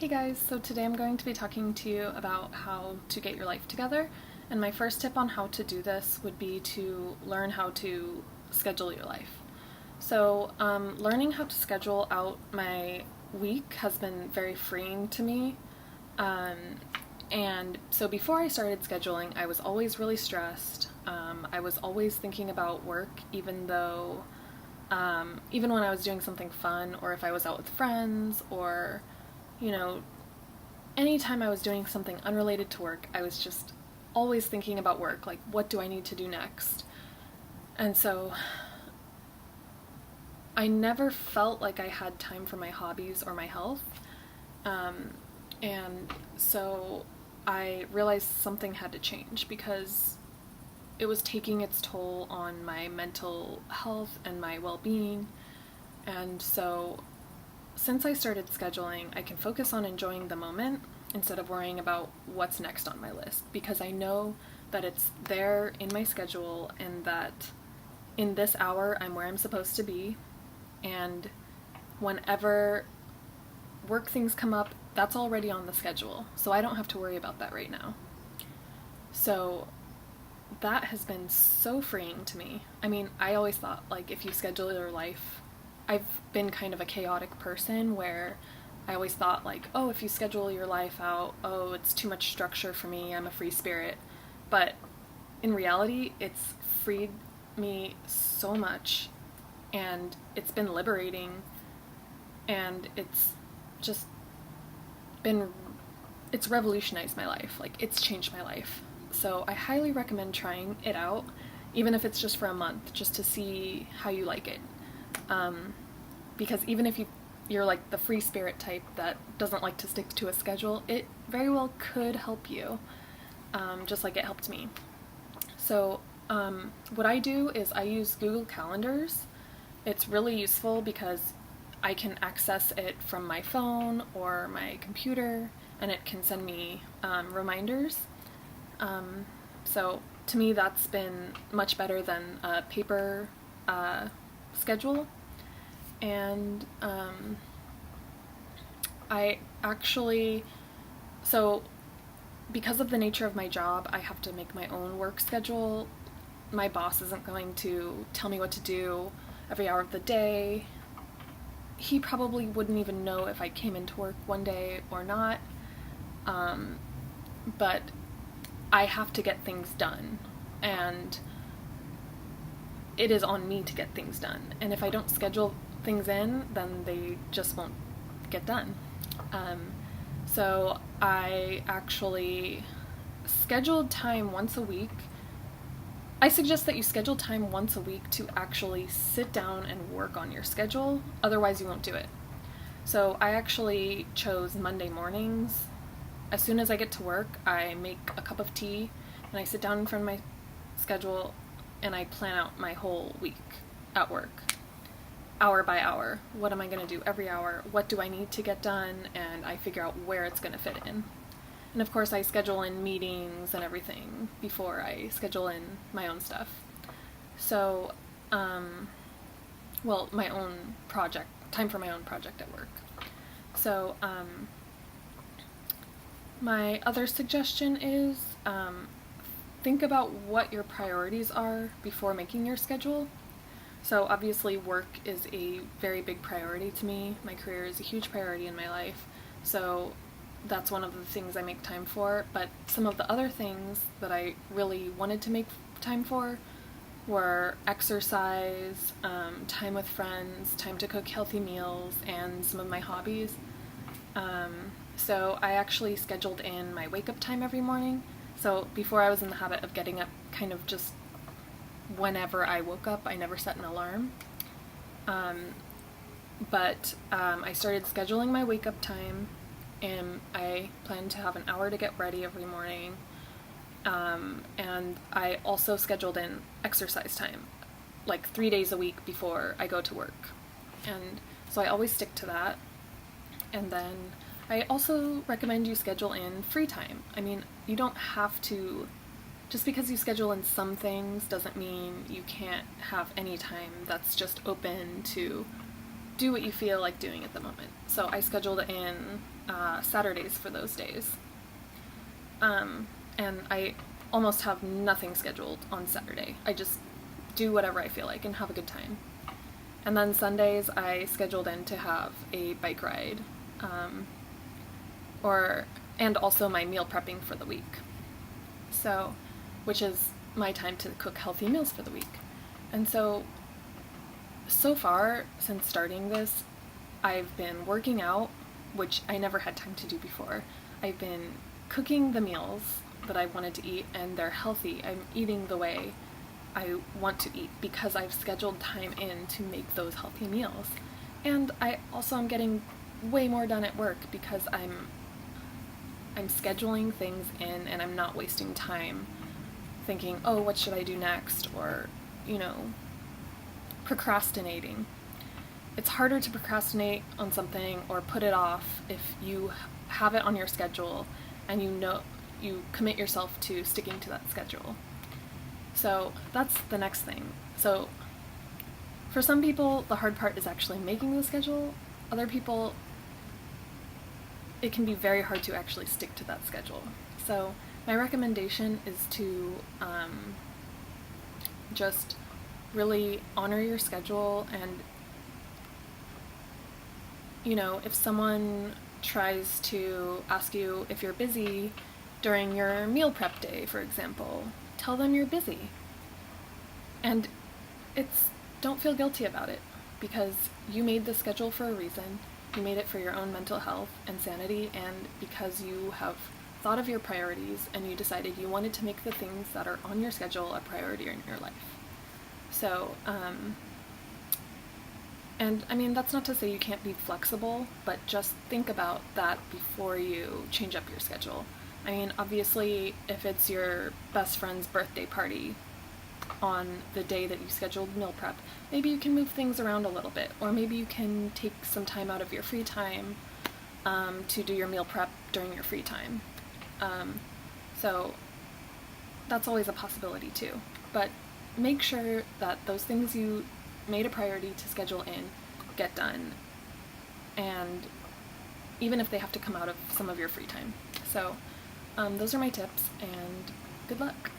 Hey guys, so today I'm going to be talking to you about how to get your life together. And my first tip on how to do this would be to learn how to schedule your life. Learning how to schedule out my week has been very freeing to me. Um, and so before I started scheduling, I was always really stressed. I was always thinking about work, even when I was doing something fun, or if I was out with friends, or you know, anytime I was doing something unrelated to work, I was just always thinking about work, like what do I need to do next? And so I never felt like I had time for my hobbies or my health. Um, and so I realized something had to change because it was taking its toll on my mental health and my well being. And so since I started scheduling, I can focus on enjoying the moment instead of worrying about what's next on my list because I know that it's there in my schedule and that in this hour I'm where I'm supposed to be, and whenever work things come up, that's already on the schedule, so I don't have to worry about that right now. So that has been so freeing to me. I mean, I always thought, like, if you schedule your life, I've been kind of a chaotic person where I always thought, like, oh, if you schedule your life out, oh, it's too much structure for me, I'm a free spirit. But in reality, it's freed me so much, and it's been liberating, and just been, it's revolutionized my life. Like, it's changed my life. So I highly recommend trying it out, even if it's just for a month, just to see how you like it. Because even if you're like the free spirit type that doesn't like to stick to a schedule, it very well could help you, just like it helped me. So what I do is I use Google Calendars. It's really useful because I can access it from my phone or my computer, and it can send me reminders. So to me, that's been much better than a paper schedule. And I actually, so because of the nature of my job, I have to make my own work schedule. My boss isn't going to tell me what to do every hour of the day. He probably wouldn't even know if I came into work one day or not. But I have to get things done, and it is on me to get things done. And if I don't schedule things in, then they just won't get done. So I actually scheduled time once a week. I suggest that you schedule time once a week to actually sit down and work on your schedule, otherwise you won't do it. So I actually chose Monday mornings. As soon as I get to work, I make a cup of tea and I sit down in front of my schedule and I plan out my whole week at work, hour by hour. What am I going to do every hour? What do I need to get done? And I figure out where it's going to fit in. And of course, I schedule in meetings and everything before I schedule in my own stuff. So, my own project, time for my own project at work. So, my other suggestion is think about what your priorities are before making your schedule. So obviously work is a very big priority to me. My career is a huge priority in my life. So that's one of the things I make time for. But some of the other things that I really wanted to make time for were exercise, time with friends, time to cook healthy meals, and some of my hobbies. So I actually scheduled in my wake-up time every morning. So before I was in the habit of getting up kind of just whenever I woke up. I never set an alarm. But I started scheduling my wake-up time, and I plan to have an hour to get ready every morning. And I also scheduled in exercise time, like 3 days a week before I go to work. And so I always stick to that. And then I also recommend you schedule in free time. I mean, you don't have to, just because you schedule in some things doesn't mean you can't have any time that's just open to do what you feel like doing at the moment. So I scheduled in Saturdays for those days. And I almost have nothing scheduled on Saturday. I just do whatever I feel like and have a good time. And then Sundays I scheduled in to have a bike ride, and also my meal prepping for the week. So, which is my time to cook healthy meals for the week. And so far, since starting this, I've been working out, which I never had time to do before. I've been cooking the meals that I wanted to eat, and they're healthy. I'm eating the way I want to eat because I've scheduled time in to make those healthy meals. And I also am getting way more done at work because I'm scheduling things in, and I'm not wasting time thinking, oh, what should I do next, or, procrastinating. It's harder to procrastinate on something or put it off if you have it on your schedule and you commit yourself to sticking to that schedule. So that's the next thing. So for some people, the hard part is actually making the schedule. Other people, it can be very hard to actually stick to that schedule. So my recommendation is to just really honor your schedule, and if someone tries to ask you if you're busy during your meal prep day, for example, tell them you're busy. And don't feel guilty about it, because you made the schedule for a reason. You made it for your own mental health and sanity, and because you have thought of your priorities and you decided you wanted to make the things that are on your schedule a priority in your life. So, and I mean, that's not to say you can't be flexible, but just think about that before you change up your schedule. I mean, obviously, if it's your best friend's birthday party on the day that you scheduled meal prep, maybe you can move things around a little bit, or maybe you can take some time out of your free time to do your meal prep during your free time. So that's always a possibility too. But make sure that those things you made a priority to schedule in get done, and even if they have to come out of some of your free time. So those are my tips, and good luck.